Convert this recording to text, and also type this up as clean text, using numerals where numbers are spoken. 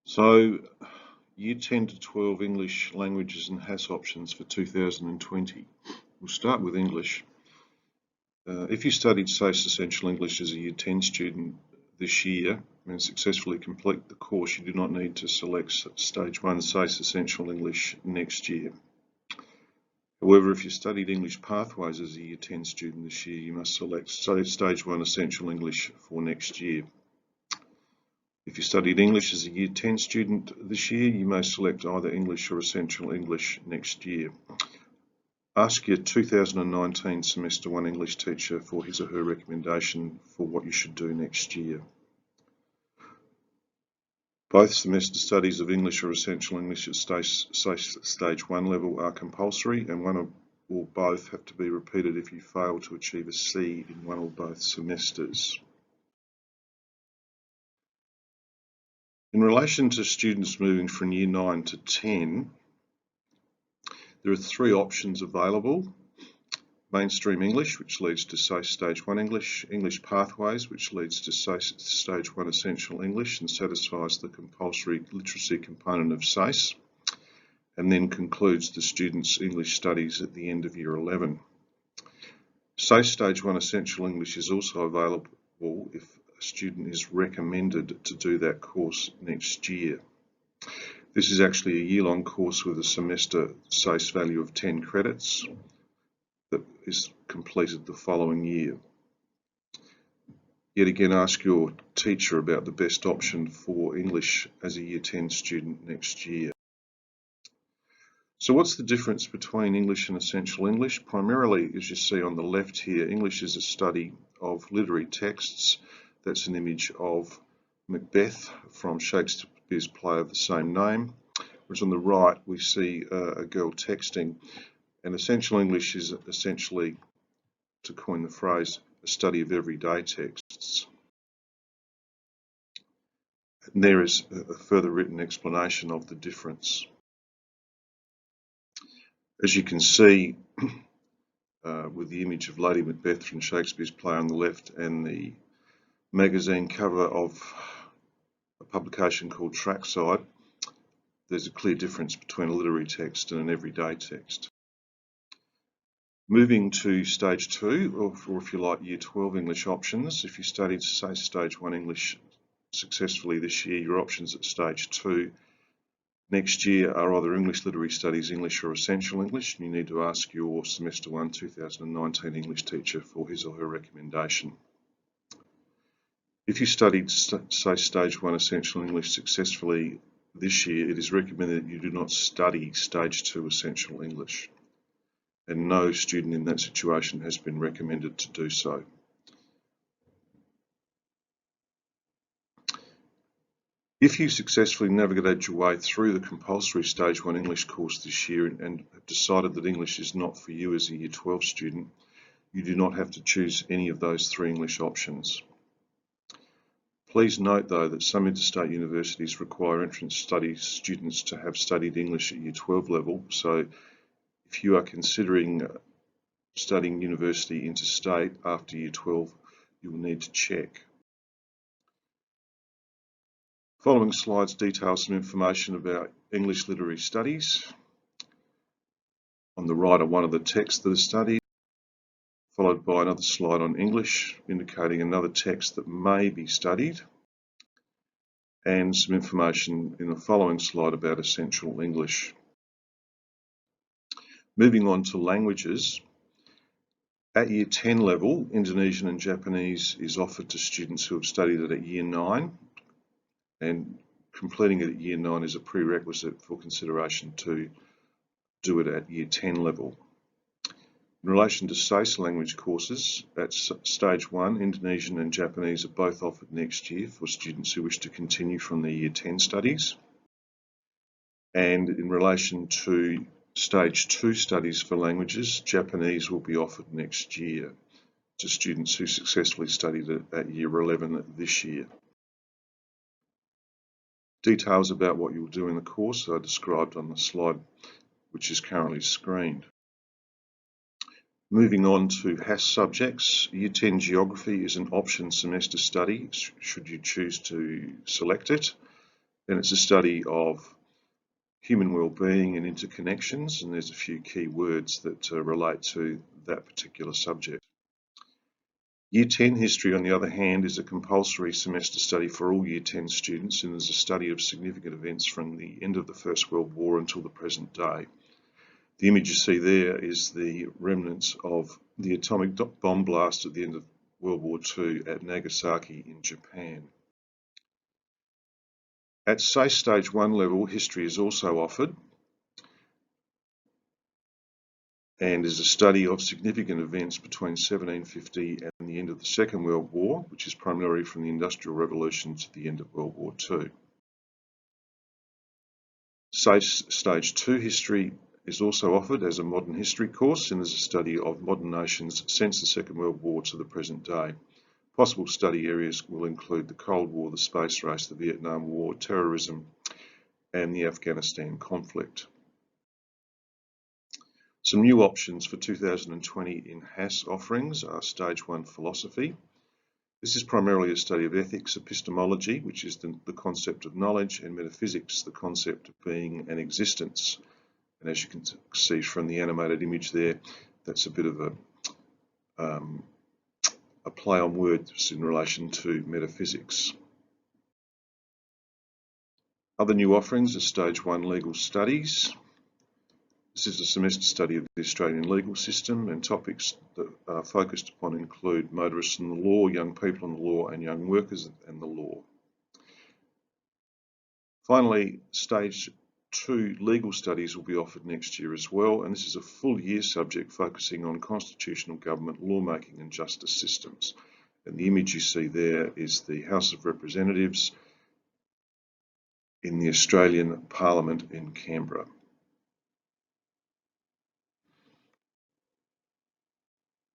So, Year 10 to 12 English Languages and HASS options for 2020. We'll start with English. If you studied SACE Essential English as a Year 10 student this year and successfully complete the course, you do not need to select Stage 1 SACE Essential English next year. However, if you studied English Pathways as a Year 10 student this year, you must select Stage 1 Essential English for next year. If you studied English as a Year 10 student this year, you may select either English or Essential English next year. Ask your 2019 Semester 1 English teacher for his or her recommendation for what you should do next year. Both semester studies of English or Essential English at Stage 1 level are compulsory, and one or both have to be repeated if you fail to achieve a C in one or both semesters. In relation to students moving from Year 9 to 10, there are three options available: Mainstream English, which leads to SACE Stage 1 English; English Pathways, which leads to SACE Stage 1 Essential English and satisfies the compulsory literacy component of SACE, and then concludes the student's English studies at the end of Year 11. SACE Stage 1 Essential English is also available if a student is recommended to do that course next year. This is actually a year-long course with a semester SACE value of 10 credits that is completed the following year. Yet again, ask your teacher about the best option for English as a Year 10 student next year. So what's the difference between English and Essential English? Primarily, as you see on the left here, English is a study of literary texts. That's an image of Macbeth from Shakespeare's play of the same name. Whereas on the right, we see a girl texting. And Essential English is essentially, to coin the phrase, a study of everyday texts. And there is a further written explanation of the difference. As you can see, with the image of Lady Macbeth from Shakespeare's play on the left and the magazine cover of a publication called Trackside, there's a clear difference between a literary text and an everyday text. Moving to Stage 2, or if you like, Year 12 English options. If you studied SACE Stage 1 English successfully this year, your options at Stage 2 next year are either English Literary Studies English or Essential English, and you need to ask your Semester 1 2019 English teacher for his or her recommendation. If you studied SACE Stage 1 Essential English successfully this year, it is recommended that you do not study Stage 2 Essential English, and no student in that situation has been recommended to do so. If you successfully navigated your way through the compulsory Stage 1 English course this year and have decided that English is not for you as a Year 12 student, you do not have to choose any of those three English options. Please note, though, that some interstate universities require entrance study students to have studied English at Year 12 level, so if you are considering studying university interstate after Year 12, you will need to check. Following slides detail some information about English literary studies. On the right are one of the texts that are studied, followed by another slide on English, indicating another text that may be studied, and some information in the following slide about Essential English. Moving on to languages. At Year 10 level, Indonesian and Japanese is offered to students who have studied it at Year 9, and completing it at Year 9 is a prerequisite for consideration to do it at Year 10 level. In relation to SACE language courses, at Stage 1, Indonesian and Japanese are both offered next year for students who wish to continue from their Year 10 studies. And in relation to Stage 2 studies for languages, Japanese will be offered next year to students who successfully studied it at Year 11 this year. Details about what you will do in the course are described on the slide, which is currently screened. Moving on to HASS subjects, Year 10 Geography is an option semester study, should you choose to select it. Then it's a study of human well-being and interconnections, and there's a few key words that relate to that particular subject. Year 10 history, on the other hand, is a compulsory semester study for all Year 10 students, and is a study of significant events from the end of the First World War until the present day. The image you see there is the remnants of the atomic bomb blast at the end of World War II at Nagasaki in Japan. At SACE Stage 1 level, history is also offered and is a study of significant events between 1750 and the end of the Second World War, which is primarily from the Industrial Revolution to the end of World War II. SACE Stage 2 history is also offered as a modern history course and is a study of modern nations since the Second World War to the present day. Possible study areas will include the Cold War, the space race, the Vietnam War, terrorism, and the Afghanistan conflict. Some new options for 2020 in HASS offerings are Stage 1 Philosophy. This is primarily a study of ethics, epistemology, which is the concept of knowledge, and metaphysics, the concept of being and existence. And as you can see from the animated image there, that's a bit of a play on words in relation to metaphysics. Other new offerings are Stage 1 Legal Studies. This is a semester study of the Australian legal system, and topics that are focused upon include motorists and the law, young people and the law, and young workers and the law. Finally, Stage 2 legal studies will be offered next year as well, and this is a full year subject focusing on constitutional government, lawmaking and justice systems. And the image you see there is the House of Representatives in the Australian Parliament in Canberra.